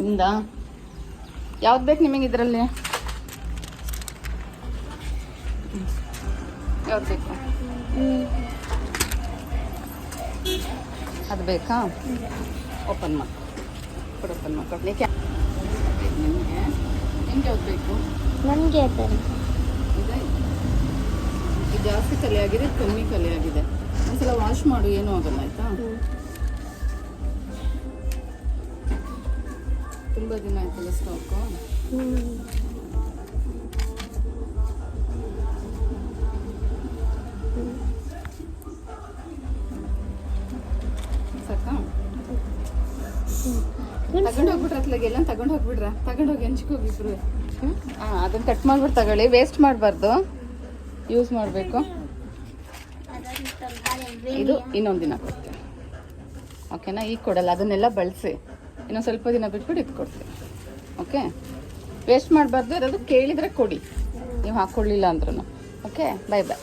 ನಿಮ್ದಾ? ಯಾವ್ದು ಬೇಕು ನಿಮಗೆ ಇದರಲ್ಲಿ? ಯಾವ್ದು ಬೇಕು? ಅದು ಬೇಕಾ? ಓಪನ್ ಮಾಡಿ ಓಪನ್ ಮಾಡ್ಕೊಡ್ಲಿಕ್ಕೆ. ನಿಮಗೆ ಯಾವ್ದು ಬೇಕು? ನನಗೆ ಇದು ಜಾಸ್ತಿ ಕಲೆ ಆಗಿದೆ, ಕಮ್ಮಿ ಕಲೆ ಆಗಿದೆ. ಒಂದ್ಸಲ ವಾಶ್ ಮಾಡು, ಏನೂ ಆಗಲ್ಲ ಆಯ್ತಾ. ತುಂಬ ದಿನ ಆಯ್ತಲ್ಲ ಸ್ಟಾಕು. ಸಾಕಾ? ತಗೊಂಡು ಹೋಗ್ಬಿಟ್ರೆ ಅತ್ಲಾಗೆಲ್ಲ ತಗೊಂಡು ಹೋಗ್ಬಿಡ್ರ. ತಗೊಂಡೋಗಿ ಹಂಚ್ಕೋಗಿಬ್ರು. ಅದನ್ನ ಕಟ್ ಮಾಡ್ಬಿಟ್ಟು ತಗೊಳ್ಳಿ, ವೇಸ್ಟ್ ಮಾಡಬಾರ್ದು, ಯೂಸ್ ಮಾಡಬೇಕು. ಇದು ಇನ್ನೊಂದು ದಿನ ಕೊಡ್ತೀನಿ, ಓಕೆನಾ? ಈಗ ಕೊಡಲ್ಲ, ಅದನ್ನೆಲ್ಲ ಬಳಸಿ ಇನ್ನೊಂದು ಸ್ವಲ್ಪ ದಿನ ಬಿಟ್ಬಿಟ್ಟು ಇದು ಕೊಡ್ತೀನಿ, ಓಕೆ? ವೇಸ್ಟ್ ಮಾಡಬಾರ್ದು, ಇರೋದು ಕೇಳಿದರೆ ಕೊಡಿ, ನೀವು ಹಾಕ್ಕೊಳ್ಳಿಲ್ಲ ಅಂದ್ರೂ. ಓಕೆ, ಬಾಯ್ ಬಾಯ್.